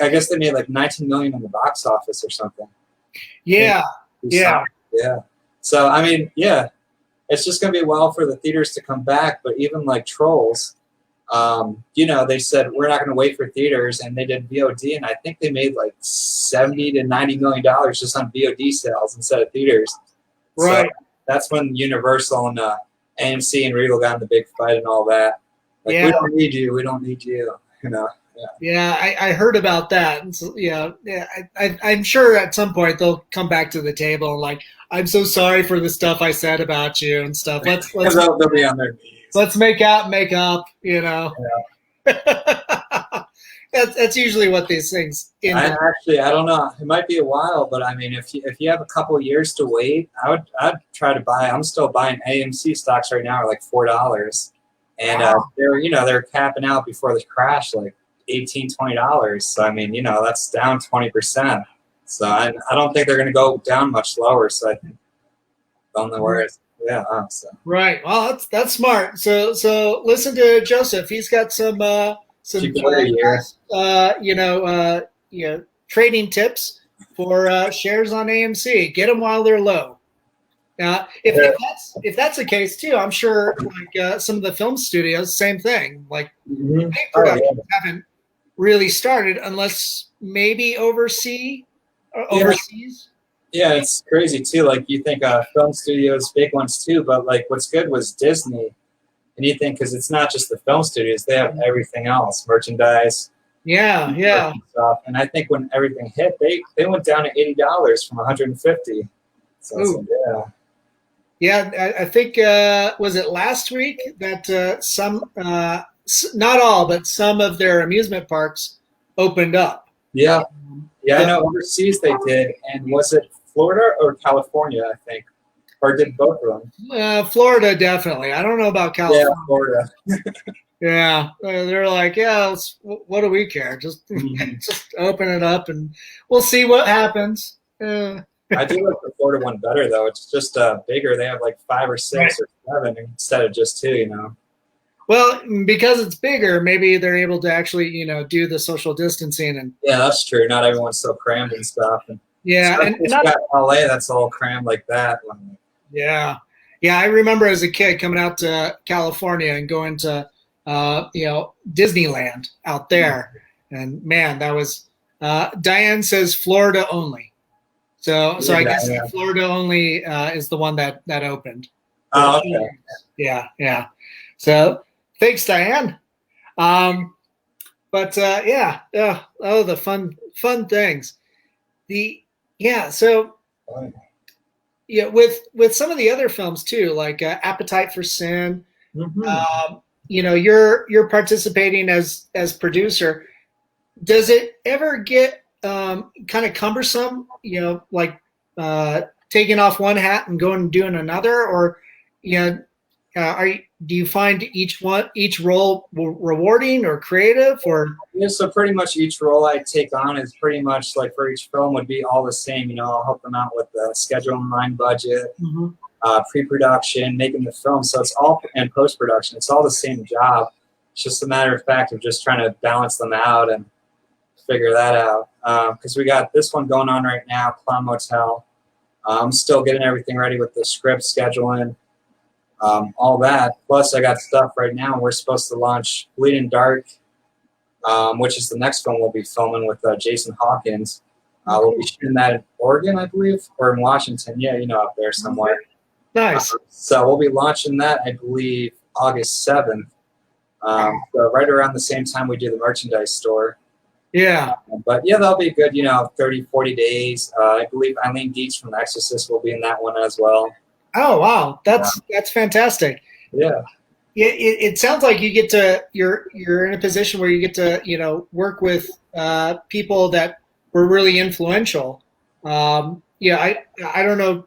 I guess they made like 19 million in the box office or something. Yeah. So I mean, it's just going to be a while for the theaters to come back. But even like Trolls, they said we're not going to wait for theaters, and they did VOD, and I think they made like $70 to $90 million just on VOD sales instead of theaters. Right. So that's when Universal and AMC and Regal got in the big fight and all that. Like, we don't need you. We don't need you. Yeah, I heard about that. And so, I'm sure at some point they'll come back to the table and like, I'm so sorry for the stuff I said about you and stuff. Let's they'll be on their knees. Let's make out, make up. Yeah. That's usually what these things. I don't know. It might be a while, but I mean, if you have a couple of years to wait, I'd try to buy. I'm still buying AMC stocks right now, are like $4, and they're capping out before the crash like $18, $20. So I mean, that's down 20%. So I don't think they're going to go down much lower. So I think don't know where it's. So. Right. Well, that's smart. So listen to Joseph. He's got some trading tips for shares on AMC. Get them while they're low. If that's the case too, I'm sure like some of the film studios, same thing. Like productions haven't really started unless maybe overseas. Yeah, it's crazy too. Like you think film studios, big ones too, but like what's good was Disney, and you think because it's not just the film studios, they have everything else, merchandise. Yeah. Stuff. And I think when everything hit, they went down to $80 from $150. So I think was it last week that some, not all, but some of their amusement parks opened up. Yeah, I know overseas they did, and was it Florida or California? I think, or did both of them? Florida definitely. I don't know about California. Yeah, Florida. Yeah, they're like, what do we care? Just open it up, and we'll see what happens. I do like the Florida one better though. It's just bigger. They have like 5 or 6 or 7 instead of just 2. Well, because it's bigger, maybe they're able to actually, do the social distancing and. Yeah, that's true. Not everyone's so crammed and stuff. And and not LA. That's all crammed like that. Yeah. I remember as a kid coming out to California and going to, Disneyland out there, and man, that was. Diane says Florida only, so I guess Florida only is the one that opened. Oh, okay. Yeah. So. Thanks, Diane. The fun things. With some of the other films too, like Appetite for Sin. Mm-hmm. You're participating as producer. Does it ever get kind of cumbersome? Taking off one hat and going and doing another, or you know, do you find each role rewarding or creative, or? Yeah, so pretty much each role I take on is pretty much like for each film would be all the same. You know, I'll help them out with the schedule and line budget, pre-production, making the film. So it's all in post-production. It's all the same job. It's just a matter of fact of just trying to balance them out and figure that out. Because we got this one going on right now, Clown Motel. I'm still getting everything ready with the script, scheduling, all that. Plus, I got stuff right now. We're supposed to launch Bleeding Dark, which is the next film we'll be filming with Jason Hawkins. We'll be shooting that in Oregon, I believe, or in Washington. Yeah, you know, up there somewhere. Nice. So we'll be launching that, I believe, August 7th. So right around the same time we do the merchandise store. Yeah. But yeah, that'll be good, 30, 40 days. I believe Eileen Dietz from The Exorcist will be in that one as well. Oh, wow. That's fantastic. Yeah. It sounds like you get to, you're in a position where you get to, work with people that were really influential. I don't know,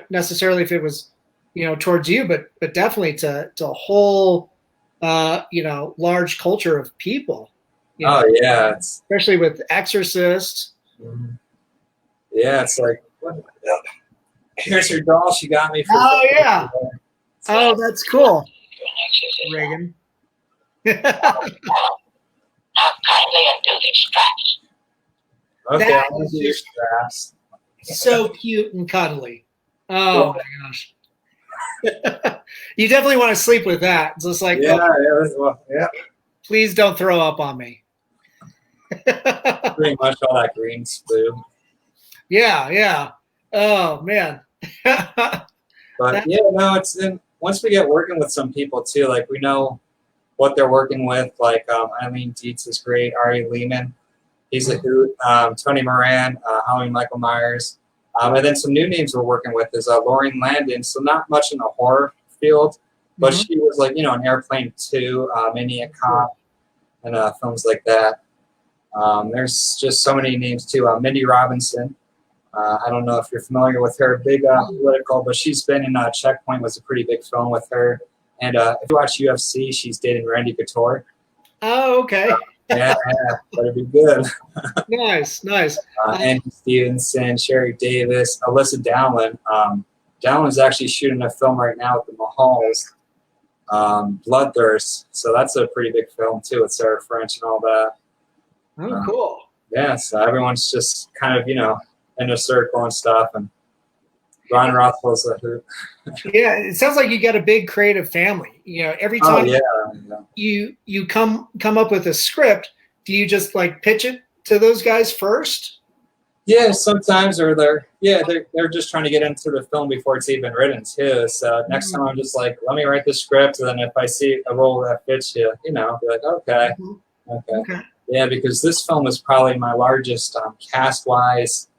necessarily if it was, towards you, but definitely to a whole, large culture of people. Oh, yeah. Especially with Exorcist. Yeah, it's like, here's your doll she got me for. Oh, yeah. Oh, that's cool. Reagan. Now kindly undo these straps. Okay, That I'll is do your just- straps. So cute and cuddly. Oh, my gosh. You definitely want to sleep with that. It's just like, Yeah. Please don't throw up on me. Pretty much all that green spoo. Yeah. Oh, man. But it's once we get working with some people too, like we know what they're working with. Like Eileen Dietz is great. Ari Lehman, he's a hoot. Tony Moran, Howie Michael Myers, and then some new names we're working with is Lauren Landon. So not much in the horror field, but she was like an Airplane 2, Maniac Cop, and films like that. There's just so many names too. Mindy Robinson. I don't know if you're familiar with her, big political, but she's been in Checkpoint, was a pretty big film with her. And if you watch UFC, she's dating Randy Couture. Oh, okay. Yeah, that'd be good. Nice. Andy Stevenson, Sherry Davis, Alyssa Dowling. Dowling's actually shooting a film right now with the Mahals, Bloodthirst. So that's a pretty big film too with Sarah French and all that. Oh, cool. Yeah, so everyone's just kind of, in a circle and stuff. And Ron Rothwell's a hoot. Yeah, it sounds like you got a big creative family. Every time you come up with a script, do you just like pitch it to those guys first? Yeah, sometimes, or they're just trying to get into the film before it's even written too. So next time I'm just like, let me write the script, and then if I see a role that fits you, be like, okay. Yeah, because this film is probably my largest cast-wise.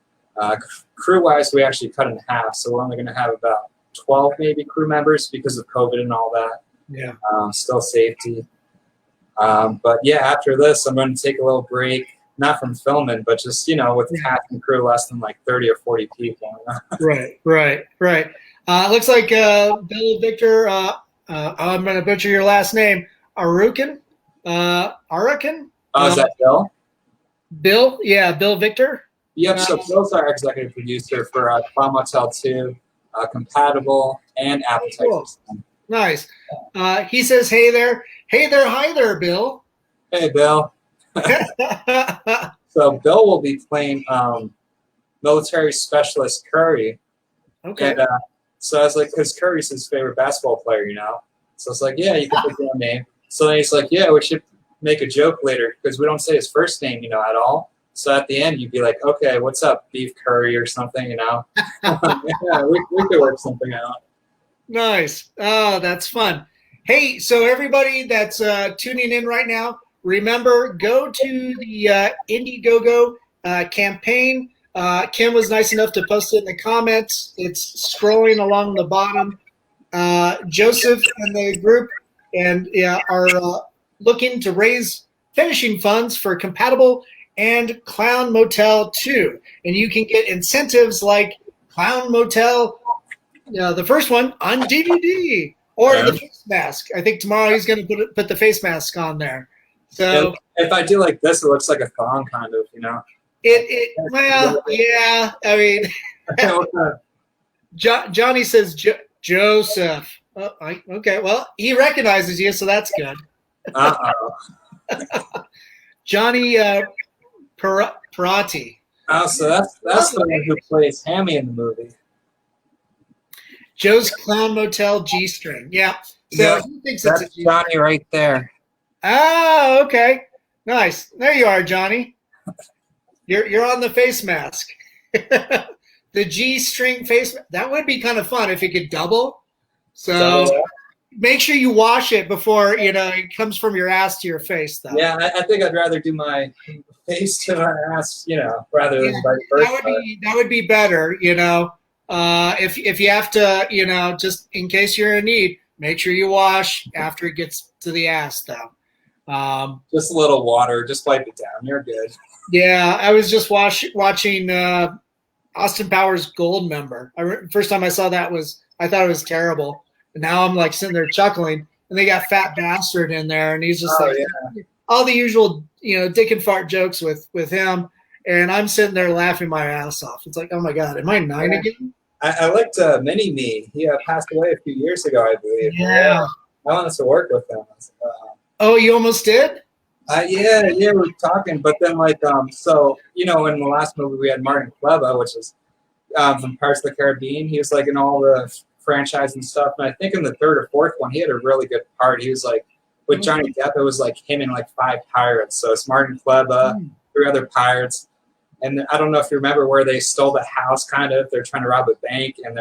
Crew-wise, we actually cut in half, so we're only going to have about 12 maybe crew members because of COVID and all that. Yeah. Still safety. But yeah, after this, I'm going to take a little break, not from filming, but just, with cast and crew less than like 30 or 40 people. Right. Looks like Bill Victor, I'm going to butcher your last name, Arukin? Arakan? Oh, is that Bill? Bill? Yeah, Bill Victor? Yep, so Bill's our executive producer for Clown Motel 2, Compatible, and Appetite. Cool. Nice. He says, hey there. Hey there, hi there, Bill. Hey, Bill. So Bill will be playing military specialist Curry. Okay. And so I was like, because Curry's his favorite basketball player, So it's like, yeah, you can put your name. So then he's like, yeah, we should make a joke later because we don't say his first name, at all. So at the end, you'd be like, okay, what's up, Beef Curry or something, Yeah, we could work something out. Nice. Oh, that's fun. Hey, so everybody that's tuning in right now, remember, go to the Indiegogo campaign. Kim was nice enough to post it in the comments. It's scrolling along the bottom. Joseph and the group are looking to raise finishing funds for Compatible and Clown Motel 2. And you can get incentives like Clown Motel the first one on DVD or the face mask. I think tomorrow he's going to put the face mask on there. So if I do like this, it looks like a thong, kind of, you know. Well, yeah. I mean, Johnny says Joseph. Oh, okay, well, he recognizes you, so that's good. Johnny Parati. Oh, so that's the one who plays Hammy in the movie. Joe's Clown Motel G-string. Yeah. So he thinks that's it's Johnny right there. Oh, okay. Nice. There you are, Johnny. You're on the face mask. The G-string face. That would be kind of fun if it could double. So make sure you wash it before it comes from your ass to your face, though. Yeah, I think I'd rather do my face to my ass, rather than vice versa. That would be better, if you have to, just in case you're in need, make sure you wash after it gets to the ass, though. Just a little water, just wipe it down. You're good. Yeah, I was just watching Austin Powers Goldmember. First time I saw that I thought it was terrible. And now I'm like sitting there chuckling, and they got Fat Bastard in there, and he's just all the usual, dick and fart jokes with him, and I'm sitting there laughing my ass off. It's like, oh my God, am I 9 again? I liked Mini-Me. He passed away a few years ago, I believe. Yeah. I wanted to work with him. Oh, you almost did? Yeah, we were talking, but then so in the last movie we had Martin Kleba, which is from Pirates of the Caribbean. He was like in all the franchise and stuff, and I think in the third or fourth one he had a really good part. He was like with Johnny Depp. It was like him and like 5 pirates. So it's Martin Kleba, 3 other pirates, and I don't know if you remember where they stole the house. Kind of, they're trying to rob a bank, and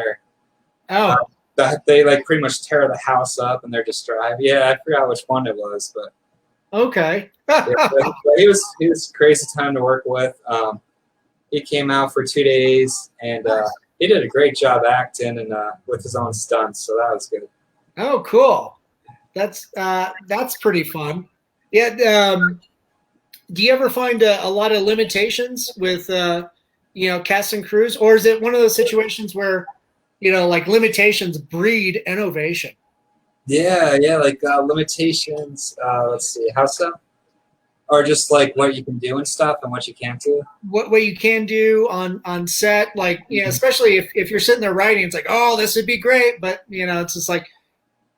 they like pretty much tear the house up, and they're just drive. Yeah, I forgot which one it was, but okay. but he was crazy time to work with. He came out for 2 days, and he did a great job acting and with his own stunts, so that was good. Oh, cool. That's pretty fun. Yeah. Do you ever find a lot of limitations with cast and crews, or is it one of those situations where like limitations breed innovation? Yeah, like limitations. Let's see, how so? Or just like what you can do and stuff and what you can't do? What you can do on set, like, especially if you're sitting there writing, it's like, oh, this would be great, but, it's just like,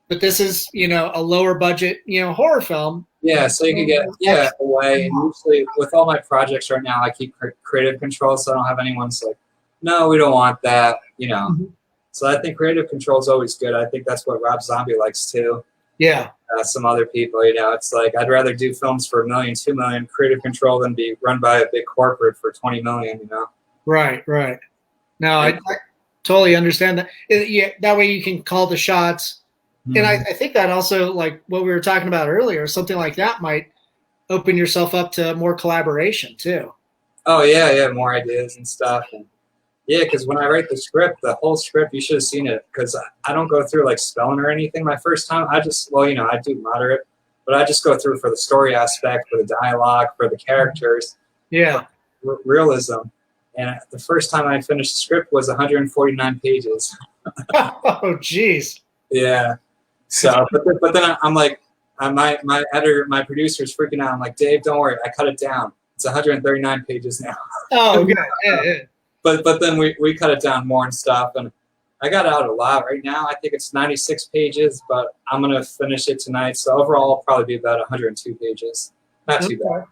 but this is, a lower budget, horror film. Yeah, so you can get, away. And usually with all my projects right now, I keep creative control, so I don't have anyone's like, no, we don't want that, Mm-hmm. So I think creative control is always good. I think that's what Rob Zombie likes too. Yeah. Some other people, it's like I'd rather do films for $1 million, $2 million, creative control than be run by a big corporate for $20 million. Right. No, I totally understand that. That way you can call the shots, and I think that also, like what we were talking about earlier, something like that might open yourself up to more collaboration too. Oh yeah, more ideas and stuff. And yeah, because when I write the script, the whole script, you should have seen it, because I don't go through like spelling or anything my first time. I just, I do moderate, but I just go through for the story aspect, for the dialogue, for the characters. Yeah. Realism. And the first time I finished the script was 149 pages. Oh, geez. Yeah. So, but then I'm like, my editor, my producer's freaking out. I'm like, Dave, don't worry, I cut it down. It's 139 pages now. Oh, okay. Yeah. But then we cut it down more and stuff, and I got out a lot. Right now, I think it's 96 pages, but I'm gonna finish it tonight. So overall, it'll probably be about 102 pages. Not too bad.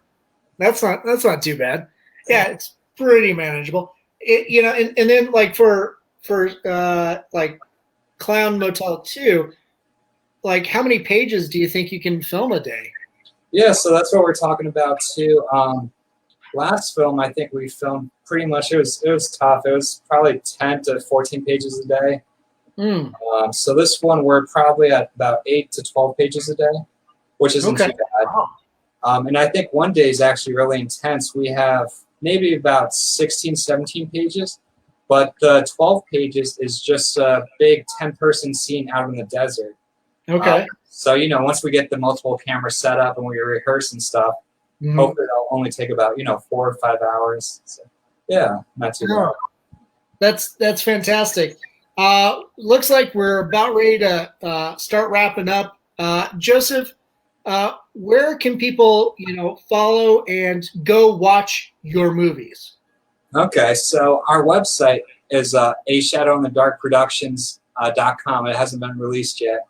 That's not too bad. Yeah, it's pretty manageable. And then like for like Clown Motel 2, like how many pages do you think you can film a day? Yeah, so that's what we're talking about too. Last film, I think we filmed pretty much. It was tough. It was probably 10 to 14 pages a day. So this one, we're probably at about 8 to 12 pages a day, which isn't too bad. Wow. And I think one day is actually really intense. We have maybe about 16, 17 pages, but the 12 pages is just a big 10-person scene out in the desert. Okay. So, once we get the multiple cameras set up and we rehearse and stuff, hopefully it'll only take about, 4 or 5 hours. So, yeah, not too bad. That's fantastic. Looks like we're about ready to start wrapping up. Joseph, where can people, follow and go watch your movies? Okay, so our website is a shadow in the dark productions.com. It hasn't been released yet.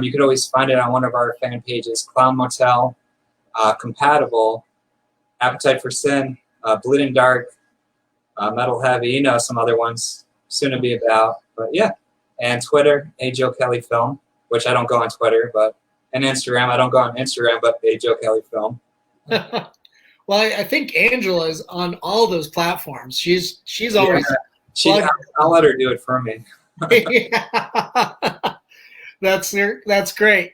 You could always find it on one of our fan pages: Clown Motel, Compatible, Appetite for Sin, Bleed and Dark, Metal Heavy. Some other ones soon to be about. But yeah, and Twitter, A Joe Kelly Film, which I don't go on Twitter, and Instagram. I don't go on Instagram, but A Joe Kelly Film. Well, I think Angela is on all those platforms. She's always. Yeah, I'll let her do it for me. That's great.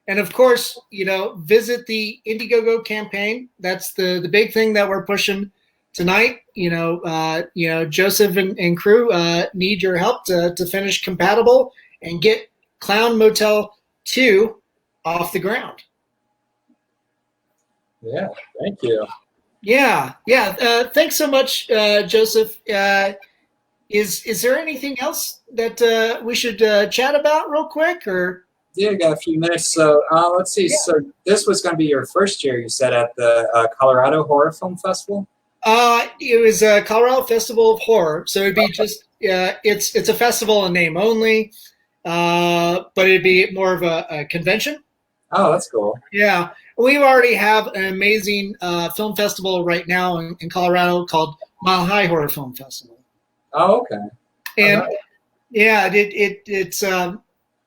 And of course, visit the Indiegogo campaign. That's the big thing that we're pushing tonight. Joseph and crew need your help to finish Compatible and get Clown Motel 2 off the ground. Yeah, thank you. Yeah. Thanks so much, Joseph. Is there anything else that we should chat about real quick? Or yeah, got a few minutes. So let's see. Yeah. So this was going to be your first year, you said, at the Colorado Horror Film Festival? It was a Colorado Festival of Horror. So it'd be just it's a festival in name only, but it'd be more of a convention. Oh, that's cool. Yeah. We already have an amazing film festival right now in Colorado called Mile High Horror Film Festival. Oh, okay. And yeah, it's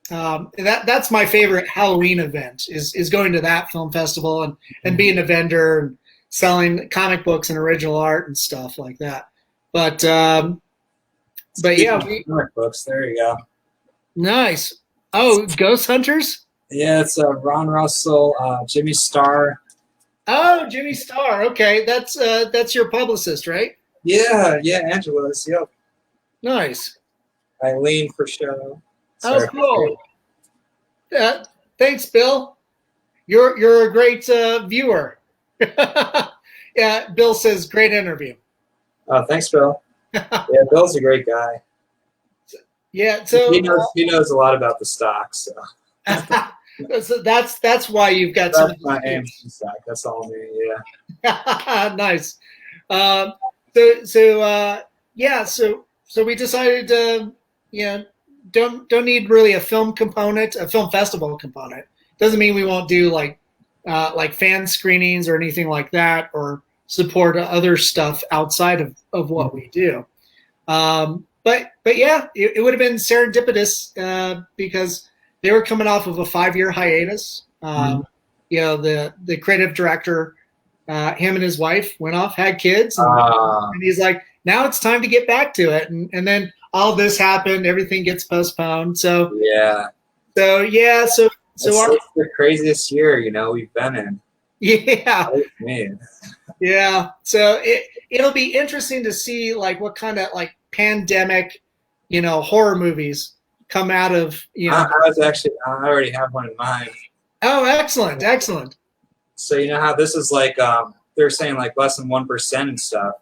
that's my favorite Halloween event is going to that film festival and being a vendor and selling comic books and original art and stuff like that. But yeah, comic books. There you go. Nice. Oh, Ghost Hunters. Yeah, it's Ron Russell, Jimmy Starr. Oh, Jimmy Starr. Okay, that's your publicist, right? Yeah, Angela's. Yep. Nice. Eileen for show. Oh, cool. Thanks, Bill. You're a great viewer. Yeah, Bill says great interview. Oh, thanks, Bill. Yeah, Bill's a great guy. Yeah, so he knows a lot about the stock. So. So that's why you've got some. That's my aim stock. That's all me. Yeah. Nice. So we decided don't need really a film component, a film festival component. Doesn't mean we won't do like fan screenings or anything like that, or support other stuff outside of what we do. But yeah, it would have been serendipitous because they were coming off of a 5-year hiatus. The creative director, him and his wife went off, had kids, and he's like, now it's time to get back to it. And then all this happened, everything gets postponed. So it's the craziest year, we've been in. Yeah. Man. Yeah. So it'll be interesting to see like what kind of like pandemic, horror movies come out of, I already have one in mind. Oh, excellent. So how this is like they're saying like less than 1% and stuff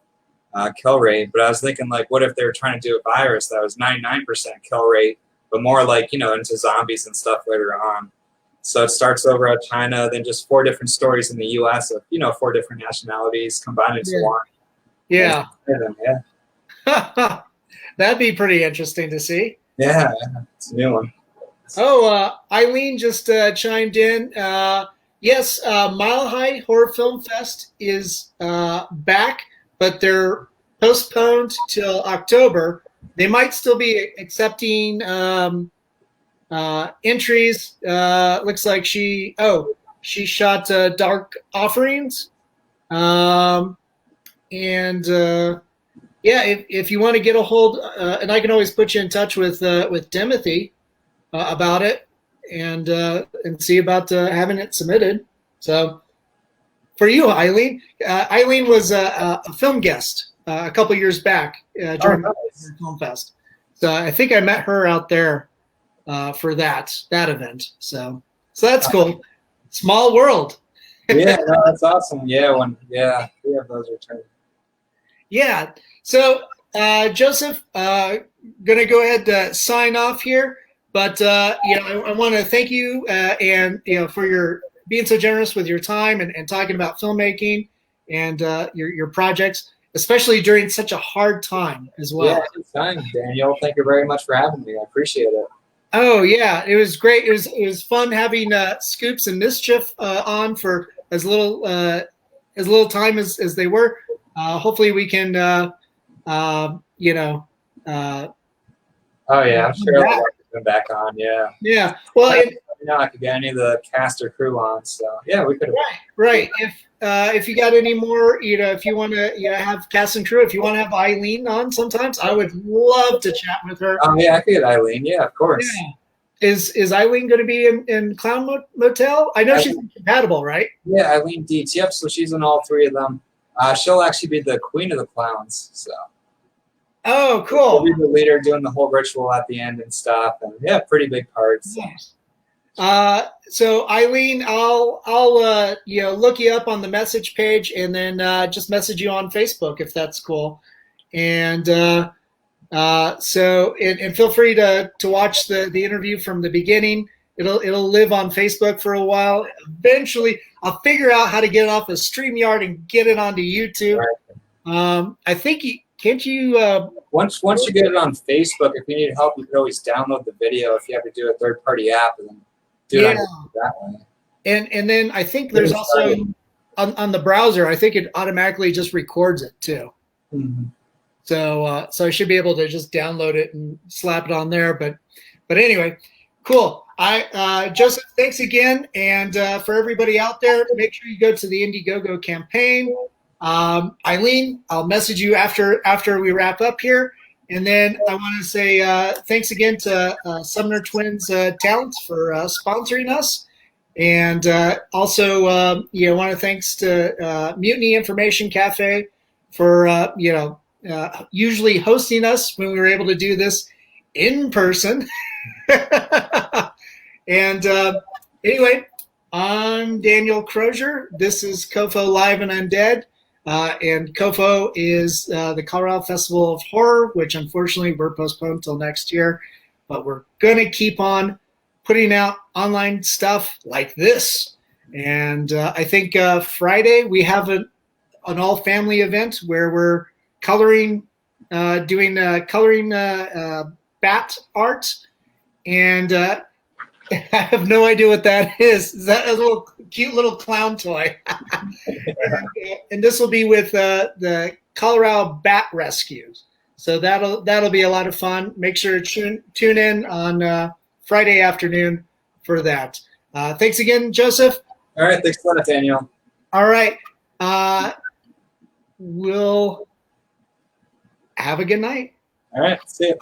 kill rate, but I was thinking like what if they were trying to do a virus that was 99% kill rate, but more like into zombies and stuff later on. So it starts over at China, then just 4 different stories in the U.S. of 4 different nationalities combined into one. Yeah. Yeah. That'd be pretty interesting to see. Yeah, it's a new one. Oh, Eileen just chimed in. Yes, Mile High Horror Film Fest is back, but they're postponed till October. They might still be accepting entries. Looks like she shot Dark Offerings. If you want to get a hold, and I can always put you in touch with Timothy about it, and see about having it submitted. So, for you, Eileen, Eileen was a film guest a couple years back during the Film Fest. So I think I met her out there for that event. So that's cool. Small world. Yeah, no, that's awesome. Yeah, we have those returns. Yeah. So Joseph, going to go ahead and sign off here. But I want to thank you and for your being so generous with your time and talking about filmmaking and your projects, especially during such a hard time as well. Yeah, anytime, Daniel. Thank you very much for having me. I appreciate it. Oh yeah, it was great. It was fun having Scoops and Mischief on for as little time as they were. Hopefully we can Oh yeah, I'm sure I'll come back on. Yeah. Yeah. Well, I could get any of the cast or crew on. So yeah, we could. Right. If you got any more, if you want to, have cast and crew, if you want to have Eileen on, sometimes I would love to chat with her. Oh yeah, I could get Eileen. Yeah, of course. Yeah. Is Eileen going to be in Clown Motel? I know she's compatible, right? Yeah, Eileen Dietz. Yep. So she's in all three of them. She'll actually be the queen of the clowns. So. Oh, cool. She'll be the leader, doing the whole ritual at the end and stuff, and yeah, pretty big parts. Nice. So Eileen, I'll look you up on the message page and then just message you on Facebook if that's cool. And so feel free to watch the interview from the beginning. It'll live on Facebook for a while. Eventually, I'll figure out how to get it off of StreamYard and get it onto YouTube. Right. I think can't you? Once you get it on Facebook, if you need help, you can always download the video if you have to do a third-party app and then do it that way. And then I think there's also on the browser. I think it automatically just records it too. Mm-hmm. So I should be able to just download it and slap it on there. But anyway, cool. Joseph, thanks again, and for everybody out there, make sure you go to the Indiegogo campaign. Eileen, I'll message you after we wrap up here. And then I want to say thanks again to Sumner Twins Talents for sponsoring us. And also, want to thanks to Mutiny Information Cafe for, usually hosting us when we were able to do this in person. And anyway, I'm Daniel Crosier. This is COFOH Live Undead. And COFOH is the Colorado Festival of Horror, which unfortunately we're postponed till next year. But we're going to keep on putting out online stuff like this. And I think Friday we have an all-family event where we're coloring, doing coloring bat art. And I have no idea what that is. Is that a cute little clown toy? And this will be with the Colorado Bat Rescues. So that'll be a lot of fun. Make sure to tune in on Friday afternoon for that. Thanks again, Joseph. All right. Thanks a lot, Daniel. All right. We'll have a good night. All right. See you.